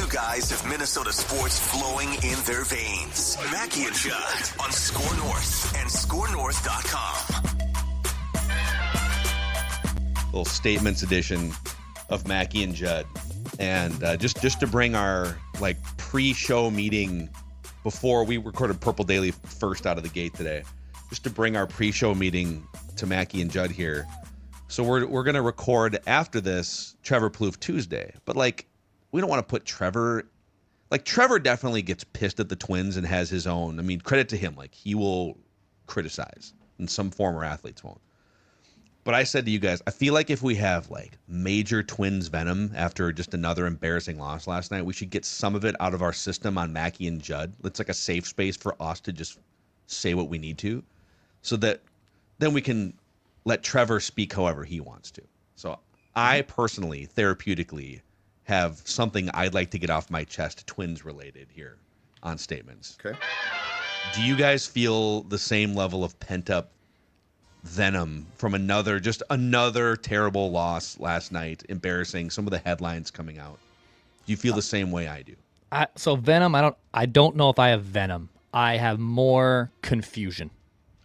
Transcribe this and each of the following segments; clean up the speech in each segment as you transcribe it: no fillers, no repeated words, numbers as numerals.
guys have Minnesota sports flowing in their veins. Mackey and Judd on Score North and ScoreNorth.com. Little statements edition of Mackey and Judd. And just to bring our pre-show meeting before we recorded Purple Daily first out of the gate today, just to bring our pre-show meeting to Mackey and Judd here. So we're going to record after this Trevor Plouffe Tuesday. But we don't want to put Trevor, Trevor definitely gets pissed at the Twins and has his own, credit to him. He will criticize, and some former athletes won't. But I said to you guys, I feel like if we have major Twins venom after just another embarrassing loss last night, we should get some of it out of our system on Mackey and Judd. It's a safe space for us to just say what we need to, so that then we can let Trevor speak however he wants to. So I personally, therapeutically, have something I'd like to get off my chest, Twins related, here on statements. Okay. Do you guys feel the same level of pent up venom from another terrible loss last night? Embarrassing. Some of the headlines coming out. Do you feel the same way I do? So venom, I don't know if I have venom. I have more confusion.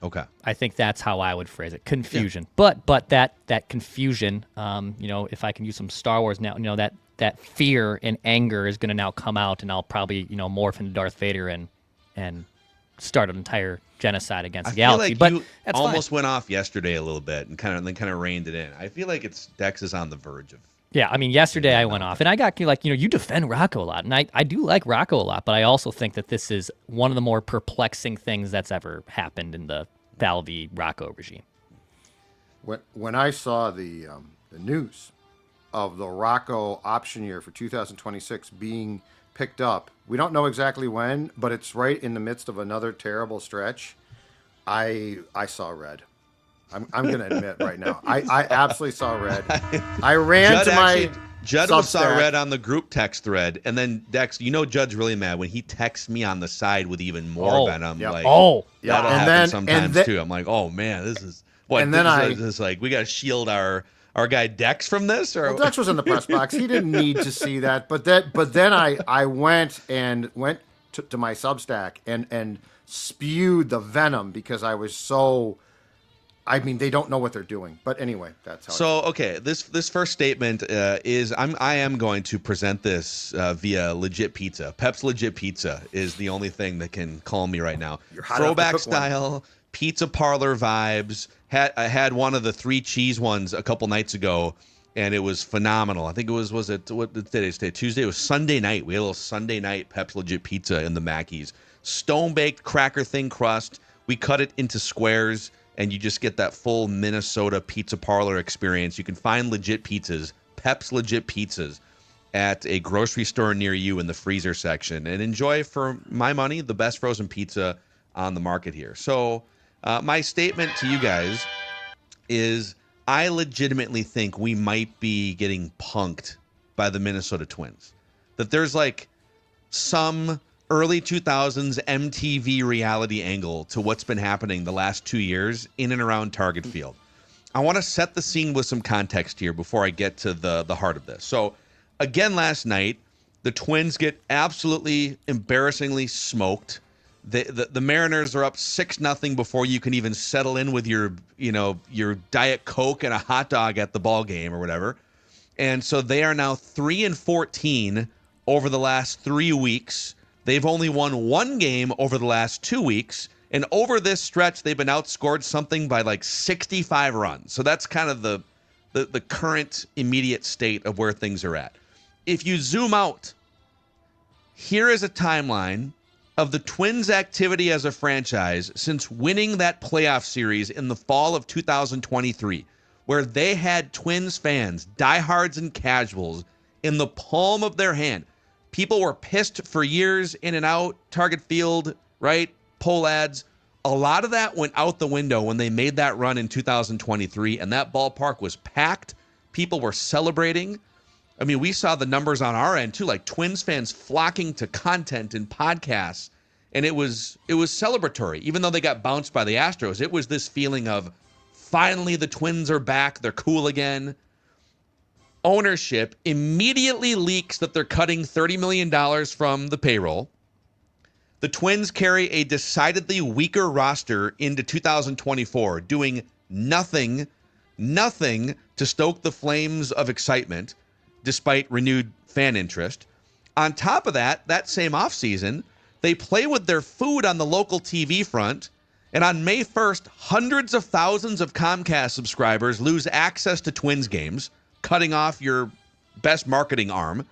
Okay. I think that's how I would phrase it. Confusion. Yeah. But that confusion, if I can use some Star Wars now, that fear and anger is going to now come out, and I'll probably, morph into Darth Vader and start an entire genocide against the galaxy. But you that's almost fine. went off yesterday a little bit and kind of reined it in. I feel like Dex is on the verge of. Yeah, yesterday I went off, and I got you defend Rocco a lot, and I do like Rocco a lot, but I also think that this is one of the more perplexing things that's ever happened in the Falvey Rocco regime. When I saw the news of the Rocco option year for 2026 being picked up, we don't know exactly when, but it's right in the midst of another terrible stretch. I saw red. I'm going to admit right now, I absolutely saw red. I ran Judd saw red on the group text thread, and then Dex, Judd's really mad when he texts me on the side with even more venom. Yep. That'll happen sometimes too. I'm like, oh man, this is what. And then this is we got to shield our guy Dex from this. Or Dex was in the press box. He didn't need to see that. But then I went to my Substack and spewed the venom because I was so. They don't know what they're doing. But anyway, that's how. So, okay, this first statement is I am going to present this via Legit Pizza. Pep's Legit Pizza is the only thing that can calm me right now. Throwback style, pizza parlor vibes. I had one of the 3 cheese ones a couple nights ago, and it was phenomenal. I think it was what did today say? Tuesday? It was Sunday night. We had a little Sunday night Pep's Legit Pizza in the Mackey's. Stone-baked cracker thin crust. We cut it into squares, and you just get that full Minnesota pizza parlor experience. You can find Legit Pizzas, Pep's Legit Pizzas, at a grocery store near you in the freezer section, and enjoy, for my money, the best frozen pizza on the market here. So my statement to you guys is I legitimately think we might be getting punked by the Minnesota Twins. That there's some early 2000s MTV reality angle to what's been happening the last 2 years in and around Target Field. I want to set the scene with some context here before I get to the heart of this. So, again, last night, the Twins get absolutely embarrassingly smoked. The Mariners are up 6-0 before you can even settle in with your Diet Coke and a hot dog at the ball game or whatever. And so they are now 3-14 over the last 3 weeks. They've only won 1 game over the last 2 weeks, and over this stretch, they've been outscored something by 65 runs. So that's kind of the current immediate state of where things are at. If you zoom out, here is a timeline of the Twins' activity as a franchise since winning that playoff series in the fall of 2023, where they had Twins fans, diehards and casuals, in the palm of their hand. People were pissed for years in and out, Target Field, right? Polads. A lot of that went out the window when they made that run in 2023, and that ballpark was packed. People were celebrating. We saw the numbers on our end, too, Twins fans flocking to content and podcasts, and it was celebratory. Even though they got bounced by the Astros, it was this feeling of finally the Twins are back. They're cool again. ownership immediately leaks that they're cutting $30 million from the payroll. The Twins carry a decidedly weaker roster into 2024, doing nothing to stoke the flames of excitement, despite renewed fan interest. On top of that same offseason, they play with their food on the local TV front, and on May 1st, hundreds of thousands of Comcast subscribers lose access to Twins games, cutting off your best marketing arm.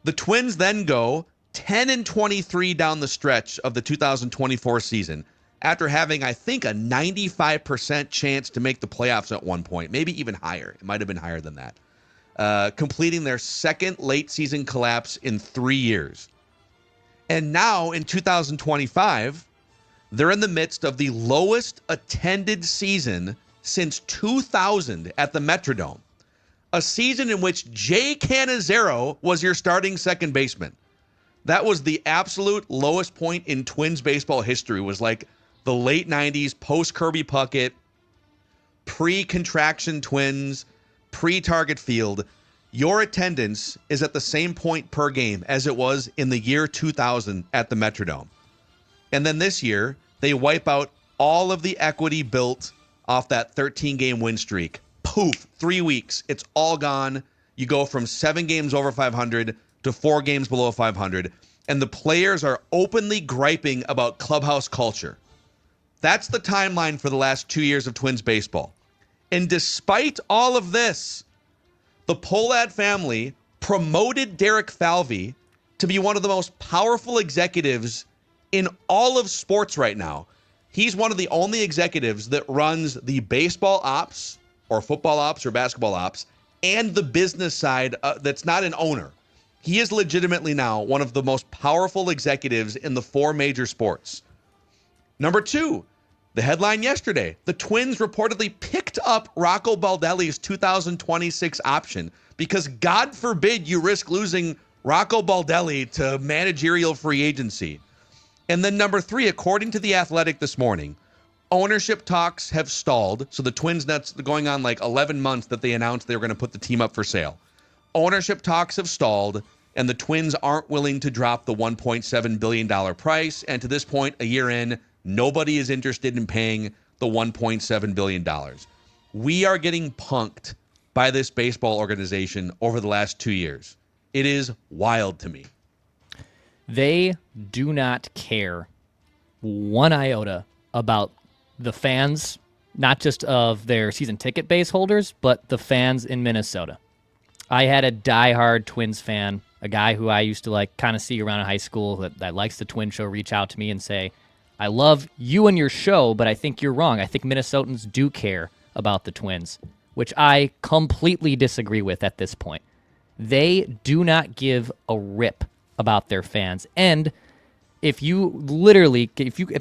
The Twins then go 10-23 down the stretch of the 2024 season after having, I think, a 95% chance to make the playoffs at one point, maybe even higher. It might have been higher than that. Completing their second late season collapse in 3 years. And now in 2025, they're in the midst of the lowest attended season since 2000 at the Metrodome. A season in which Jay Cannizzaro was your starting second baseman. That was the absolute lowest point in Twins baseball history, was like the late 90s, post-Kirby Puckett, pre-contraction Twins, pre-Target Field. Your attendance is at the same point per game as it was in the year 2000 at the Metrodome. And then this year, they wipe out all of the equity built off that 13-game win streak. Poof, 3 weeks. It's all gone. You go from 7 games over 500 to 4 games below 500, and the players are openly griping about clubhouse culture. That's the timeline for the last 2 years of Twins baseball. And despite all of this, the Polad family promoted Derek Falvey to be one of the most powerful executives in all of sports right now. He's one of the only executives that runs the baseball ops or football ops or basketball ops and the business side that's not an owner. He is legitimately now one of the most powerful executives in the 4 major sports. Number 2, the headline yesterday, the Twins reportedly picked up Rocco Baldelli's 2026 option because God forbid you risk losing Rocco Baldelli to managerial free agency. And then number 3, according to The Athletic this morning, ownership talks have stalled. So the Twins, that's going on like 11 months that they announced they were going to put the team up for sale. Ownership talks have stalled, and the Twins aren't willing to drop the $1.7 billion price. And to this point, a year in, nobody is interested in paying the $1.7 billion. We are getting punked by this baseball organization over the last 2 years. It is wild to me. They do not care one iota about the fans, not just of their season ticket base holders, but the fans in Minnesota. I had a diehard Twins fan, a guy who I used to like kind of see around in high school that likes the Twin show, reach out to me and say, I love you and your show, but I think you're wrong. I think Minnesotans do care about the Twins, which I completely disagree with at this point. They do not give a rip about their fans. And if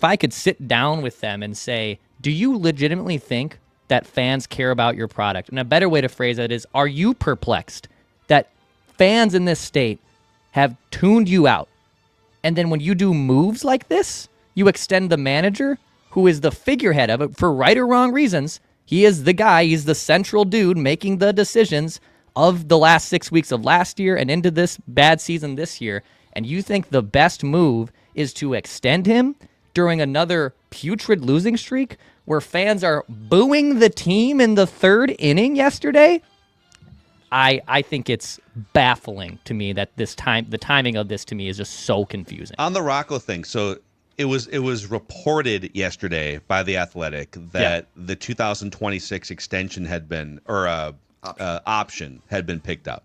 I could sit down with them and say, do you legitimately think that fans care about your product? And a better way to phrase that is, are you perplexed that fans in this state have tuned you out? And then when you do moves like this, you extend the manager, who is the figurehead of it for right or wrong reasons. He is the guy, he's the central dude making the decisions of the last 6 weeks of last year and into this bad season this year. And you think the best move is to extend him during another putrid losing streak where fans are booing the team in the 3rd inning yesterday? I think it's baffling to me that the timing of this to me is just so confusing. On the Rocco thing, so it was reported yesterday by The Athletic that the 2026 extension had been, or option had been picked up.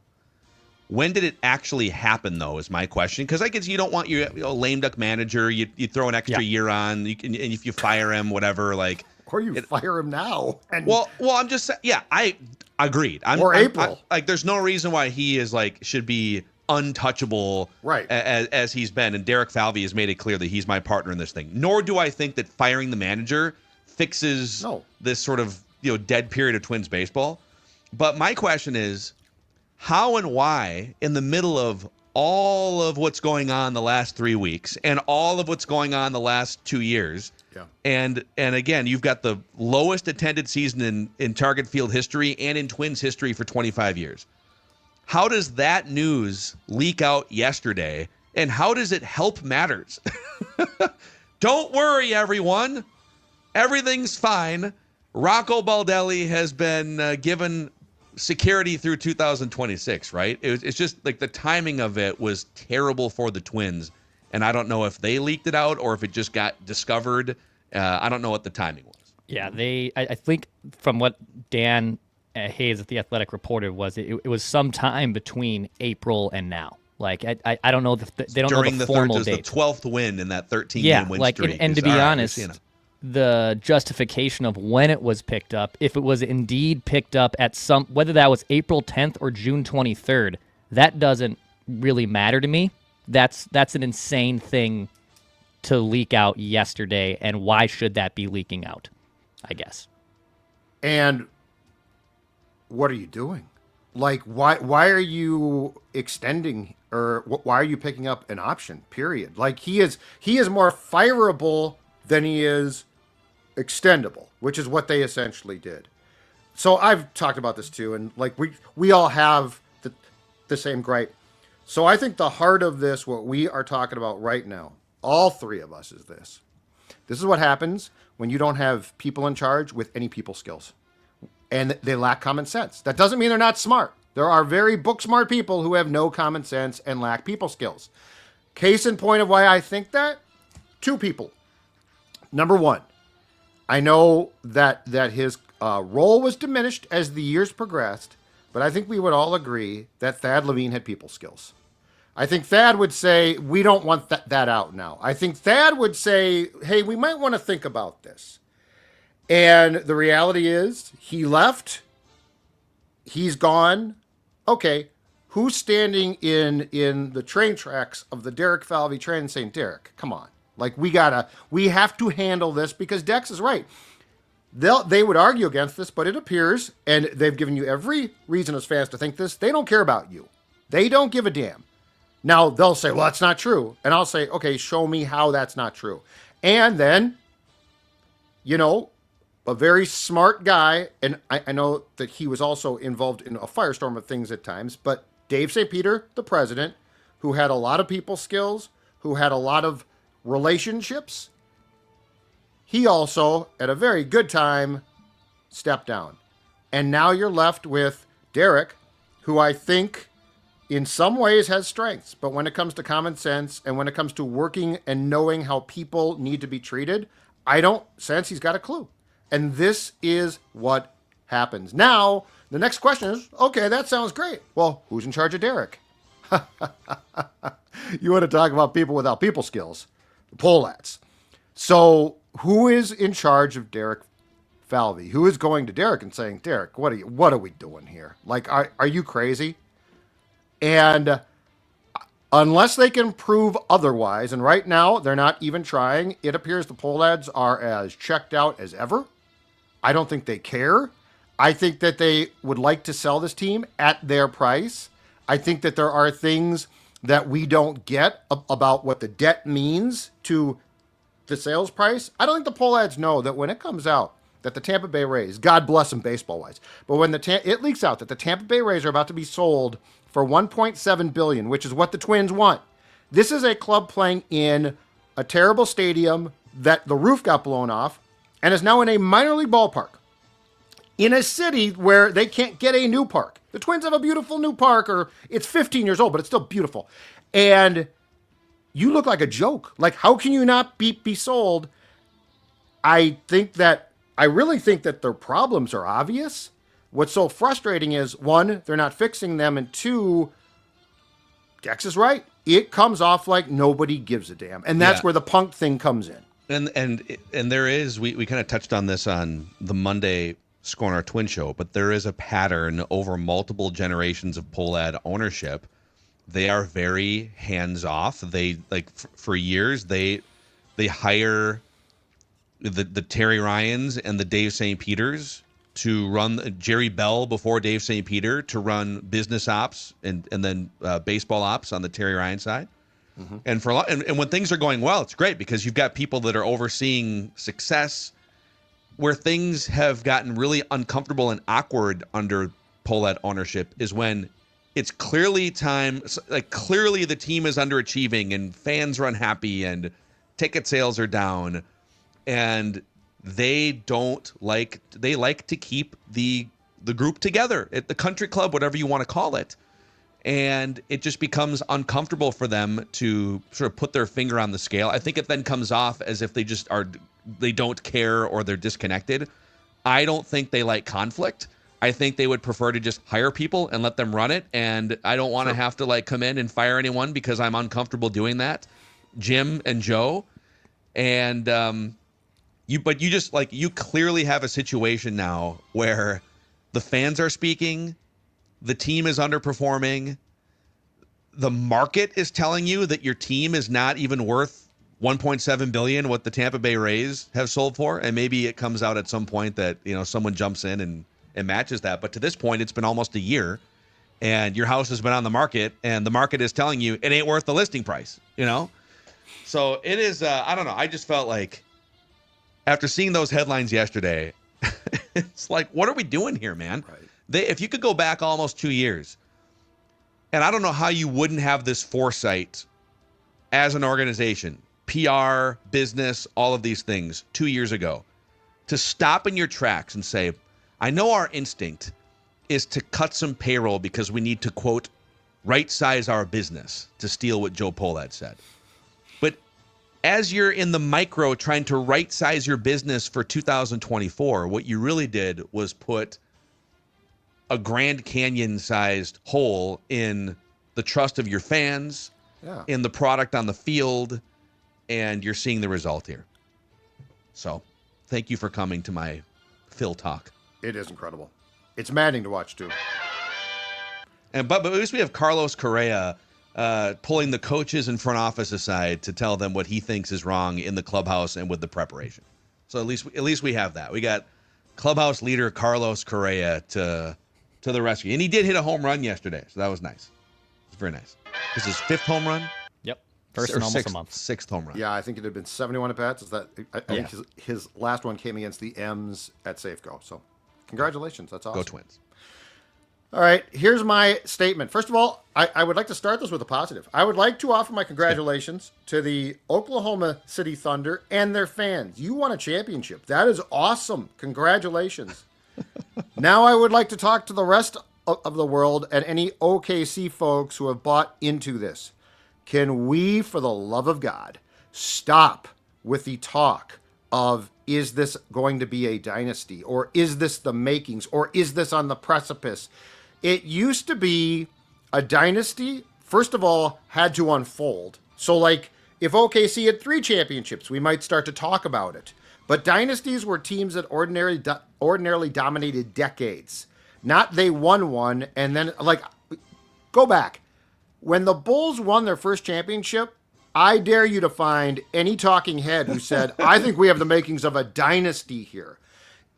When did it actually happen, though, is my question. Because I guess you don't want your lame duck manager. You throw an extra year on, and if you fire him, whatever, like. Or you fire him now. And well, I'm just saying. Yeah, I agreed. April. Like, there's no reason why he is should be untouchable, right? As he's been, and Derek Falvey has made it clear that he's my partner in this thing. Nor do I think that firing the manager fixes this sort of dead period of Twins baseball. But my question is, how and why, in the middle of all of what's going on the last 3 weeks and all of what's going on the last 2 years, and again, you've got the lowest attended season in Target Field history and in Twins history for 25 years. How does that news leak out yesterday, and how does it help matters? Don't worry, everyone. Everything's fine. Rocco Baldelli has been given security through 2026, right? It's just like the timing of it was terrible for the Twins, and I don't know if they leaked it out or if it just got discovered. I don't know what the timing was. Yeah, I think from what Dan Hayes at The Athletic reported was it was sometime between April and now. Like I don't know they don't know the formal date. The 12th win in that 13-game win streak. And to be honest, the justification of when it was picked up, if it was indeed picked up at whether that was April 10th or June 23rd, that doesn't really matter to me. That's an insane thing to leak out yesterday, and why should that be leaking out, I guess. And what are you doing? Like, why are you extending, or why are you picking up an option, period? Like, he is more fireable than he is extendable, which is what they essentially did. So I've talked about this too, and like we all have the same gripe. So I think the heart of this, what we are talking about right now, all three of us, is this. This is what happens when you don't have people in charge with any people skills, and they lack common sense. That doesn't mean they're not smart. There are very book smart people who have no common sense and lack people skills. Case in point of why I think that, two people. Number one, I know that his role was diminished as the years progressed, but I think we would all agree that Thad Levine had people skills. I think Thad would say, we don't want that out now. I think Thad would say, hey, we might want to think about this. And the reality is, he left, he's gone. Okay, who's standing in the train tracks of the Derek Falvey train saying, Derek, come on. Like, we have to handle this, because Dex is right. They would argue against this, but it appears, and they've given you every reason as fans to think this, they don't care about you. They don't give a damn. Now, they'll say, well, that's not true. And I'll say, okay, show me how that's not true. And then, a very smart guy, and I know that he was also involved in a firestorm of things at times, but Dave St. Peter, the president, who had a lot of people skills, who had a lot of relationships, he also, at a very good time, stepped down. And now you're left with Derek, who I think in some ways has strengths, but when it comes to common sense and when it comes to working and knowing how people need to be treated, I don't sense he's got a clue. And this is what happens. Now, the next question is, okay, that sounds great. Well, who's in charge of Derek? You want to talk about people without people skills? The Pohlads. So who is in charge of Derek Falvey? Who is going to Derek and saying, Derek, what are we doing here? Like, are you crazy? And unless they can prove otherwise, and right now they're not even trying, it appears the Pohlads are as checked out as ever. I don't think they care. I think that they would like to sell this team at their price. I think that there are things that we don't get about what the debt means to the sales price. I don't think the Pohlads know that when it comes out that the Tampa Bay Rays, God bless them baseball-wise, but when it leaks out that the Tampa Bay Rays are about to be sold for $1.7 billion, which is what the Twins want. This is a club playing in a terrible stadium that the roof got blown off and is now in a minor league ballpark in a city where they can't get a new park. The Twins have a beautiful new park, or it's 15 years old, but it's still beautiful. And you look like a joke. Like, how can you not be sold? I really think that their problems are obvious. What's so frustrating is, one, they're not fixing them, and two, Dex is right. It comes off like nobody gives a damn, and that's where the punk thing comes in. And there is, we kind of touched on this on the Monday Score on Our Twin show, but there is a pattern over multiple generations of Pohlad ownership. They are very hands off. They for years they hire the Terry Ryans and the Dave St. Peters to run, Jerry Bell before Dave St. Peter to run business ops and then baseball ops on the Terry Ryan side. Mm-hmm. And for a lot, and when things are going well, it's great because you've got people that are overseeing success. Where things have gotten really uncomfortable and awkward under Pohlad ownership is when it's clearly time. Like clearly the team is underachieving and fans are unhappy and ticket sales are down, and they like to keep the group together at the country club, whatever you want to call it. And it just becomes uncomfortable for them to sort of put their finger on the scale. I think it then comes off as if they don't care or they're disconnected. I don't think they like conflict. I think they would prefer to just hire people and let them run it. And I don't want to have to like come in and fire anyone because I'm uncomfortable doing that. Jim and Joe. And you clearly have a situation now where the fans are speaking, the team is underperforming, the market is telling you that your team is not even worth $1.7 billion, what the Tampa Bay Rays have sold for, and maybe it comes out at some point that someone jumps in and matches that. But to this point, it's been almost a year, and your house has been on the market, and the market is telling you it ain't worth the listing price. So it is. I don't know. I just felt like after seeing those headlines yesterday, it's like, what are we doing here, man? Right. If you could go back almost 2 years, and I don't know how you wouldn't have this foresight as an organization, PR, business, all of these things 2 years ago, to stop in your tracks and say, I know our instinct is to cut some payroll because we need to, quote, right size our business, to steal what Joe Polad said. But as you're in the micro trying to right size your business for 2024, what you really did was put a Grand Canyon-sized hole in the trust of your fans, in the product on the field, and you're seeing the result here. So, thank you for coming to my Phil talk. It is incredible. It's maddening to watch, too. But at least we have Carlos Correa pulling the coaches and front office aside to tell them what he thinks is wrong in the clubhouse and with the preparation. So at least we have that. We got clubhouse leader Carlos Correa to the rescue. And he did hit a home run yesterday, so that was nice. It was very nice. This is his fifth home run? Yep. First in almost a month. Sixth home run. Yeah, I think it had been 71 at-bats. I think his last one came against the M's at Safeco. So congratulations. That's awesome. Go Twins. All right, here's my statement. First of all, I would like to start this with a positive. I would like to offer my congratulations to the Oklahoma City Thunder and their fans. You won a championship. That is awesome. Congratulations. Now I would like to talk to the rest of the world and any OKC folks who have bought into this. Can we, for the love of God, stop with the talk of, is this going to be a dynasty? Or is this the makings? Or is this on the precipice? It used to be a dynasty, first of all, had to unfold. So, like, if OKC had 3 championships, we might start to talk about it. But dynasties were teams that ordinarily dominated decades. Not they won one, and then, like, go back. When the Bulls won their first championship, I dare you to find any talking head who said, I think we have the makings of a dynasty here.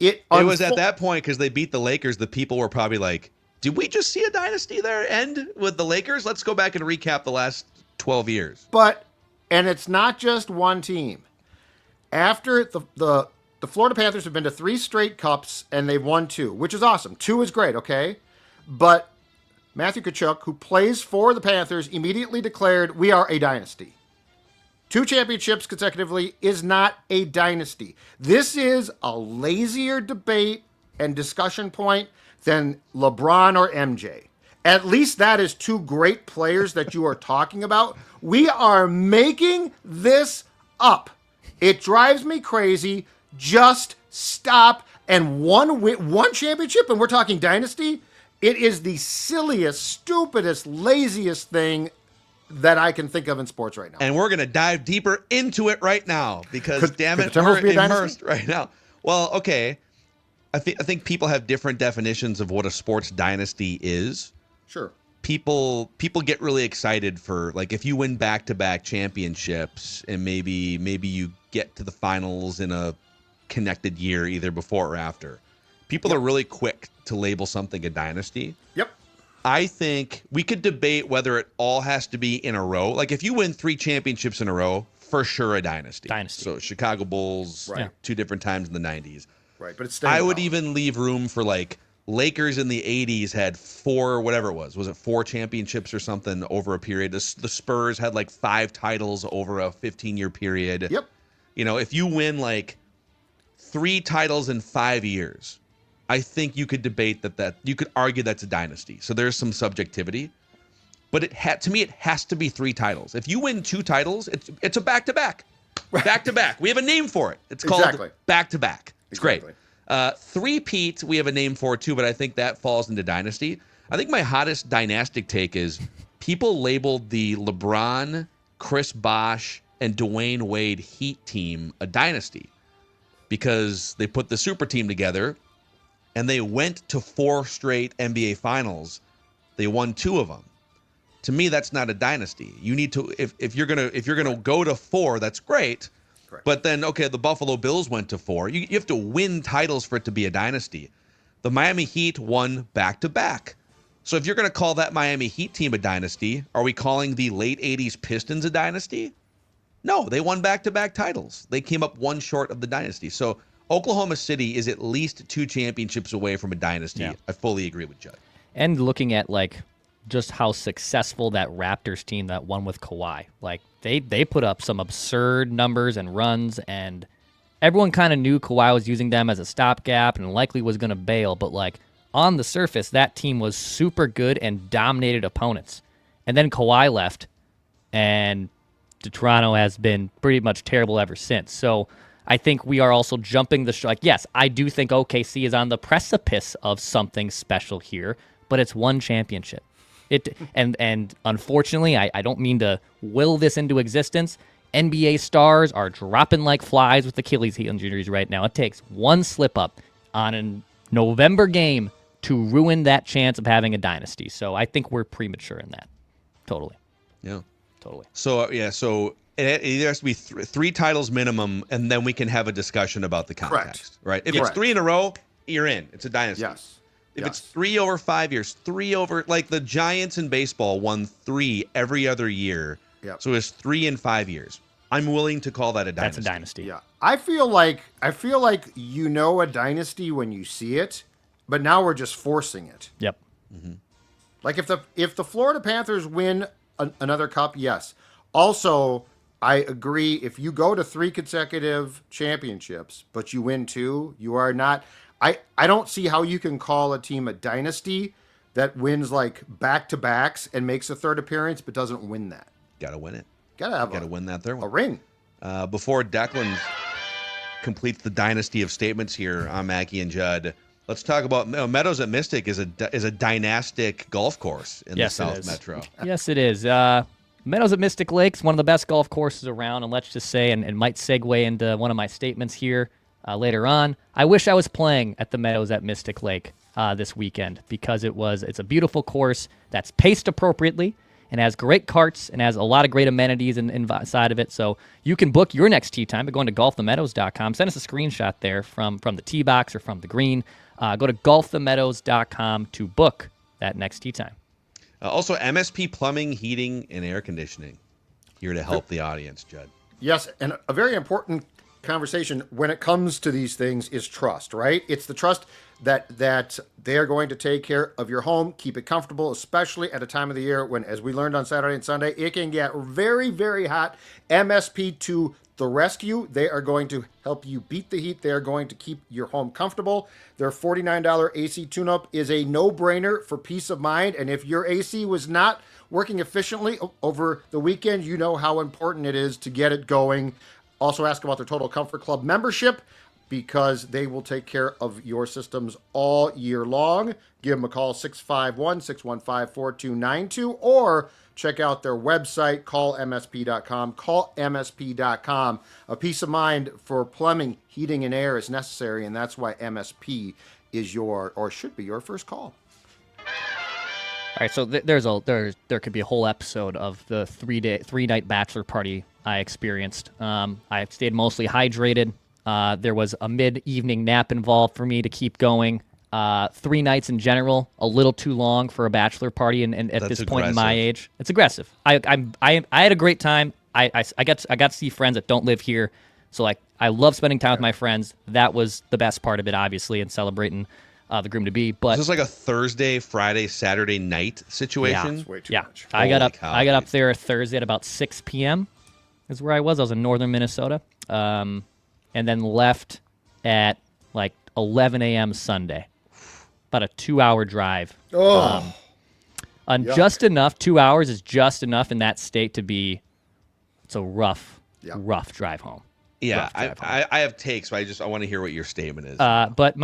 It was at that point, because they beat the Lakers, the people were probably like, did we just see a dynasty there end with the Lakers? Let's go back and recap the last 12 years. And it's not just one team. After the Florida Panthers have been to 3 straight cups, and they've won 2, which is awesome. 2 is great, okay? But Matthew Tkachuk, who plays for the Panthers, immediately declared, we are a dynasty. 2 championships consecutively is not a dynasty. This is a lazier debate and discussion point than LeBron or MJ. At least that is 2 great players that you are talking about. We are making this up. It drives me crazy. Just stop. And one championship, and we're talking dynasty? It is the silliest, stupidest, laziest thing that I can think of in sports right now. And we're going to dive deeper into it right now because, damn it, we're immersed right now. Well, okay. I think people have different definitions of what a sports dynasty is. Sure. People get really excited for, like, if you win back-to-back championships and maybe you get to the finals in a connected year, either before or after. People are really quick to label something a dynasty. Yep. I think we could debate whether it all has to be in a row. Like, if you win 3 championships in a row, for sure a dynasty. So Chicago Bulls, 2 different times in the 90s. Right, but it's I would even leave room for, like, Lakers in the 80s had 4, whatever it was. Was it 4 championships or something over a period? The Spurs had like 5 titles over a 15-year period. Yep. You know, if you win like 3 titles in 5 years, I think you could debate that you could argue that's a dynasty. So there's some subjectivity. But to me, it has to be 3 titles. If you win 2 titles, it's a back-to-back. Back-to-back. We have a name for it. It's called back-to-back. It's great. Three-peat, we have a name for it too, but I think that falls into dynasty. I think my hottest dynastic take is people labeled the LeBron, Chris Bosh, and Dwayne Wade Heat team a dynasty because they put the super team together and they went to 4 straight NBA finals. They won 2 of them. To me, that's not a dynasty. You need to if you're gonna go to 4, that's great. Correct. But then, okay, the Buffalo Bills went to 4. You have to win titles for it to be a dynasty. The Miami Heat won back-to-back. So if you're going to call that Miami Heat team a dynasty, are we calling the late 80s Pistons a dynasty? No, they won back-to-back titles. They came up 1 short of the dynasty. So Oklahoma City is at least 2 championships away from a dynasty. Yeah. I fully agree with Judd. And looking at, like, just how successful that Raptors team that won with Kawhi. Like, they put up some absurd numbers and runs, and everyone kind of knew Kawhi was using them as a stopgap and likely was going to bail. But, like, on the surface, that team was super good and dominated opponents. And then Kawhi left, and Toronto has been pretty much terrible ever since. So I think we are also jumping the like, yes, I do think OKC is on the precipice of something special here, but it's 1 championship. And unfortunately, I don't mean to will this into existence. NBA stars are dropping like flies with Achilles heel injuries right now. It takes 1 slip up on a November game to ruin that chance of having a dynasty. So I think we're premature in that. Totally. Yeah. Totally. So so it either has to be 3 titles minimum, and then we can have a discussion about the context. Correct. Right? If it's 3 in a row, you're in. It's a dynasty. Yes. If it's 3 over 5 years, 3 over, like the Giants in baseball won 3 every other year. Yep. So it's 3 in 5 years. I'm willing to call that a dynasty. That's a dynasty. Yeah. I feel like you know a dynasty when you see it, but now we're just forcing it. Yep. Mm-hmm. Like if the Florida Panthers win another cup, yes. Also, I agree. If you go to 3 consecutive championships, but you win 2, you are not. I don't see how you can call a team a dynasty that wins like back-to-backs and makes a 3rd appearance but doesn't win that. Got to win it. Got to win that 3rd one. A ring. Before Declan completes the dynasty of statements here on Mackey and Judd, let's talk about Meadows at Mystic is a dynastic golf course in the South Metro. Yes, it is. Meadows at Mystic Lakes, one of the best golf courses around, and let's just say, and might segue into one of my statements here later on, I wish I was playing at the Meadows at Mystic Lake this weekend because it's a beautiful course that's paced appropriately and has great carts and has a lot of great amenities inside of it. So you can book your next tee time by going to golfthemeadows.com. Send us a screenshot there from the tee box or from the green. Go to golfthemeadows.com to book that next tee time. Also, MSP Plumbing, Heating, and Air Conditioning here to help the audience, Judd. Yes, and a very important conversation when it comes to these things is trust, right? It's the trust that they are going to take care of your home, keep it comfortable, especially at a time of the year when, as we learned on Saturday and Sunday, it can get very, very hot. MSP to the rescue. They are going to help you beat the heat. They are going to keep your home comfortable. Their $49 AC tune-up is a no-brainer for peace of mind. And if your AC was not working efficiently over the weekend, you know how important it is to get it going. Also ask about their Total Comfort Club membership because they will take care of your systems all year long. Give them a call, 651-615-4292, or check out their website, callmsp.com. Call MSP.com. A peace of mind for plumbing, heating, and air is necessary, and that's why MSP is should be your first call. All right, so there could be a whole episode of the 3-night bachelor party I experienced. I stayed mostly hydrated. There was a mid-evening nap involved for me to keep going. 3 nights in general, a little too long for a bachelor party, and at this point in my age, it's aggressive. I had a great time. I got to see friends that don't live here, so like I love spending time with my friends. That was the best part of it, obviously, and celebrating the groom to be. But is this like a Thursday, Friday, Saturday night situation? It's way too yeah, much. I got Holy up. cow, I got up dude. there Thursday at about 6 p.m. is where I was. I was in northern Minnesota, and then left at like 11 a.m. Sunday. About a 2-hour drive. Oh, And Yuck. just enough. 2 hours is just enough in that state to be. It's a rough drive home. Yeah, Rough drive home. I have takes, but I want to hear what your statement is. But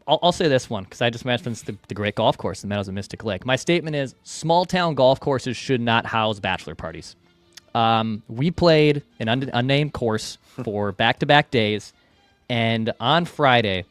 I'll say this one because I just referenced the great golf course, the Meadows of Mystic Lake. My statement is small town golf courses should not house bachelor parties. We played an unnamed course for back-to-back days, and on Friday,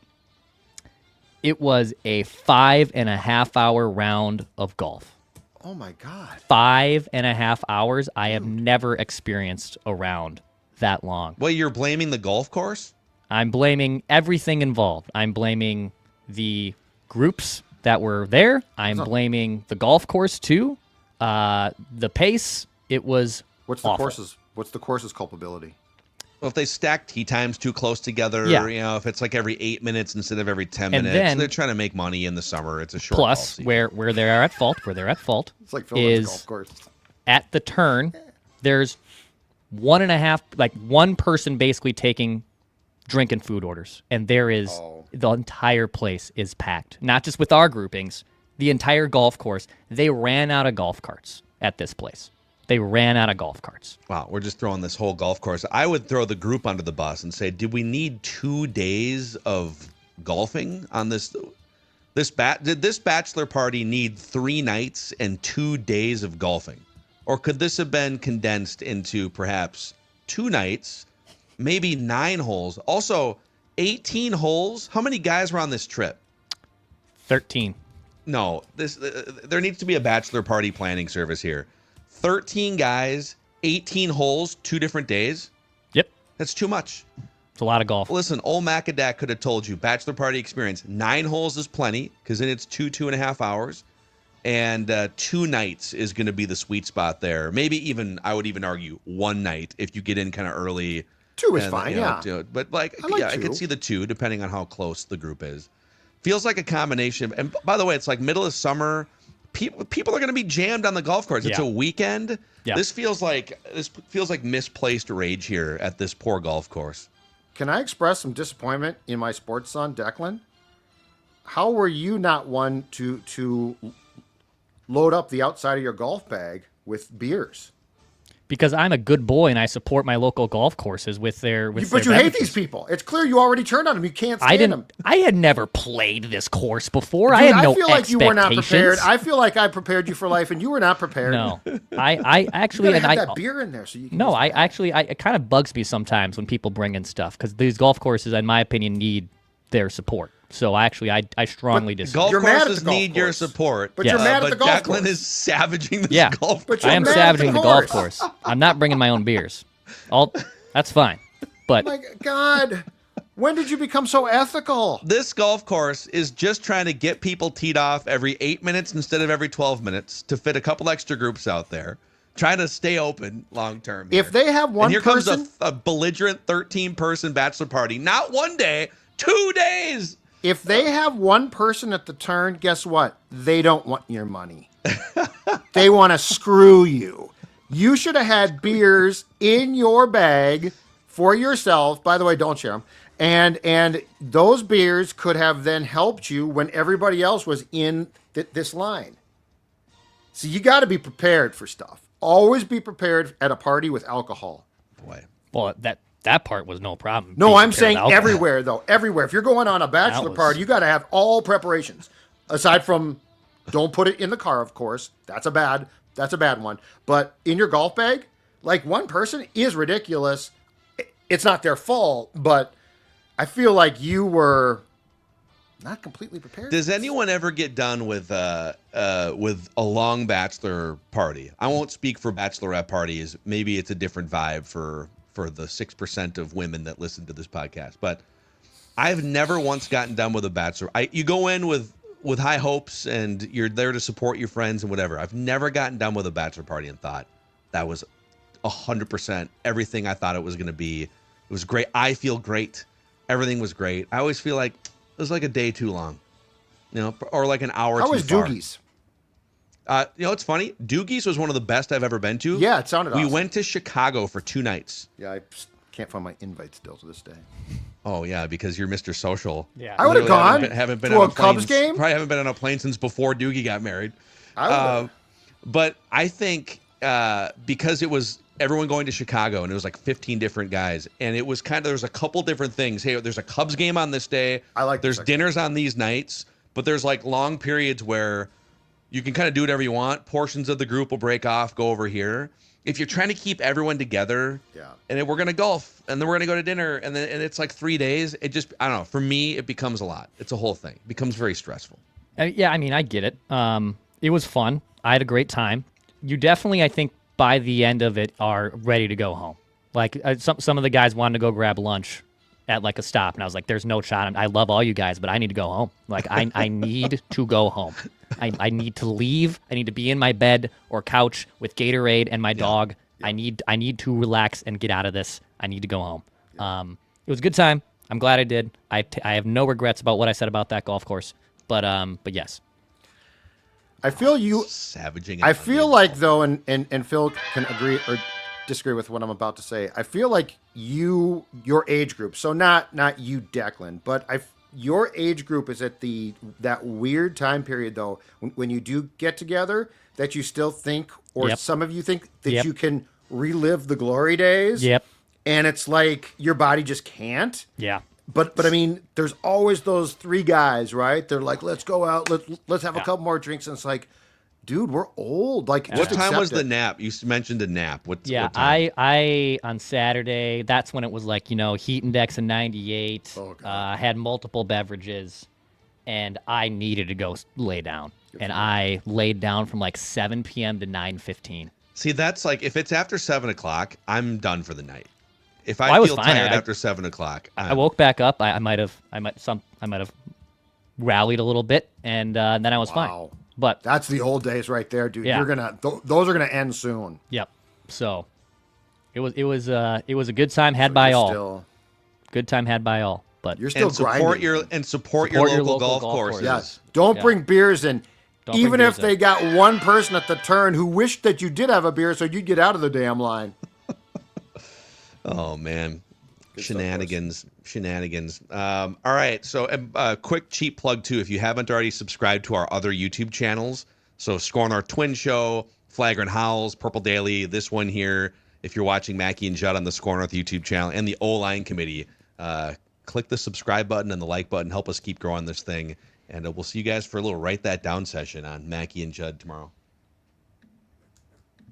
it was a 5.5-hour round of golf. oh my God. 5.5 hours. I have never experienced a round that long. Well, you're blaming the golf course? I'm blaming everything involved. I'm blaming the groups that were there. I'm blaming the golf course too. The pace. It was What's the awful. course's culpability? Well, if they stack tee times too close together, Yeah. if it's like every 8 minutes instead of every 10 And minutes, then- they're trying to make money in the summer. It's a short golf Plus, season. where they are at fault, It's like Phil's is golf course. at the turn. There's 1.5, like one person basically taking drink and food orders, and there is the entire place is packed. Not just with our groupings, the entire golf course. They ran out of golf carts at this place. They ran out of golf carts. Wow, we're just throwing this whole golf course. I would throw the group under the bus and say, did we need 2 days of golfing on this? Did this bachelor party need 3 nights and 2 days of golfing? Or could this have been condensed into perhaps 2 nights, maybe 9 holes? Also, 18 holes? How many guys were on this trip? 13. No, there needs to be a bachelor party planning service here. 13 guys, 18 holes, 2 different days. Yep. That's too much. It's a lot of golf. Listen, old Macadac could have told you bachelor party experience. 9 holes is plenty because then it's 2.5 hours. And 2 nights is going to be the sweet spot there. Maybe even, I would even argue 1 night if you get in kind of early. 2 is and, fine, you know, yeah. do it. But like I I 2. could see the 2 depending on how close the group is. Feels like a combination. And by the way, it's like middle of summer. People are going to be jammed on the golf course. It's Yeah. a weekend. Yeah. This feels like misplaced rage here at this poor golf course. Can I express some disappointment in my sports son, Declan? How were you not one to load up the outside of your golf bag with beers? Because I'm a good boy and I support my local golf courses with their. But you hate these people. It's clear you already turned on them. You can't stand them. I had never played this course before. Dude, I had no feel like you were not prepared. expectations. I feel like I prepared you for life, and you were not prepared. No, I actually You gotta and have I that beer in there so you can. no, it kind of bugs me sometimes when people bring in stuff because these golf courses, in my opinion, need their support. So I strongly disagree. Golf You're mad at courses the golf need your course. support. But you're mad at the golf Declan course. is savaging this Yeah, golf But course. you're I am mad at the savaging the golf horse. course. I'm not bringing my own beers. That's fine. But My God, when did you become so ethical? This golf course is just trying to get people teed off every 8 minutes instead of every 12 minutes to fit a couple extra groups out there. Trying to stay open long term. If they have one and here person, comes a belligerent 13-person bachelor party. Not 1 day, 2 days. if they have one person at the turn, guess what? They don't want your money. They want to screw you. You should have had beers in your bag for yourself. By the way, don't share them. And those beers could have then helped you when everybody else was in this line. So you got to be prepared for stuff. Always be prepared at a party with alcohol. Boy. well, that part was no problem. No, Being I'm prepared saying with alcohol. everywhere, though. Everywhere. If you're going on a bachelor was- party, you got to have all preparations. Aside from, don't put it in the car, of course. That's a bad one. But in your golf bag, like one person is ridiculous. It's not their fault, but I feel like you were not completely prepared. Does anyone ever get done with a long bachelor party? I won't speak for bachelorette parties. Maybe it's a different vibe for the 6% of women that listen to this podcast. But I've never once gotten done with a bachelor. You go in with high hopes and you're there to support your friends and whatever. I've never gotten done with a bachelor party and thought that was 100% everything I thought it was going to be. It was great. I feel great. Everything was great. I always feel like it was like a day too long. or like an hour. How too was far. Doogie's? It's funny. Doogie's was one of the best I've ever been to. Yeah, it sounded awesome. We went to Chicago for 2 nights. Yeah, I can't find my invite still to this day. Oh, yeah, because you're Mr. Social. Yeah. I would have gone haven't been to on a Cubs game. Probably haven't been on a plane since before Doogie got married. But I think because it was everyone going to Chicago and it was like 15 different guys, and it was there's a couple different things. Hey, there's a Cubs game on this day. There's dinners on these nights, but there's like long periods where you can kind of do whatever you want. Portions of the group will break off, go over here. If you're trying to keep everyone together, and then we're gonna golf, and then we're gonna go to dinner, and it's like 3 days. It just, I don't know. For me, it becomes a lot. It's a whole thing. It becomes very stressful. Yeah, I mean, I get it. It was fun. I had a great time. You definitely, I think, by the end of it, are ready to go home. Like some of the guys wanted to go grab lunch at like a stop, and I was like, "There's no shot. I love all you guys, but I need to go home. Like I need to go home. I need to leave. I need to be in my bed or couch with Gatorade and my dog. I need to relax and get out of this. I need to go home." It was a good time. I'm glad I did. I have no regrets about what I said about that golf course. But yes. I feel savaging. I feel like though, and Phil can agree or disagree with what I'm about to say. I feel like your age group. So not you, Declan, but your age group is at that weird time period though when you do get together that you still think, or some of you think that you can relive the glory days. Yep. And it's like your body just can't. Yeah. But I mean, there's always those 3 guys, right? They're like, let's go out, let's have a couple more drinks, and it's like, dude, we're old. Like, what time was the nap? You mentioned a nap. What time? I on Saturday. That's when it was like heat index of 98. Had multiple beverages, and I needed to go lay down, and I laid down from like 7 p.m. to 9:15. See, that's like if it's after 7 o'clock, I'm done for the night. If I feel tired after 7 o'clock, I woke back up. I might have rallied a little bit, and then I was fine. But that's the old days right there, dude. Yeah. Those are gonna end soon. Yep. So it was a good time had by all. Good time had by all. But you're still grinding. Support your local golf courses. Yes. Don't bring beers in. Even if they got one person at the turn who wished that you did have a beer so you'd get out of the damn line. Oh, man. Shenanigans. All right. So a quick cheap plug, too. If you haven't already subscribed to our other YouTube channels, so Score North Twin Show, Flagrant Howls, Purple Daily, this one here, if you're watching Mackey and Judd on the Score North YouTube channel, and the O-Line Committee, click the subscribe button and the like button. Help us keep growing this thing. And we'll see you guys for a little Write That Down session on Mackey and Judd tomorrow.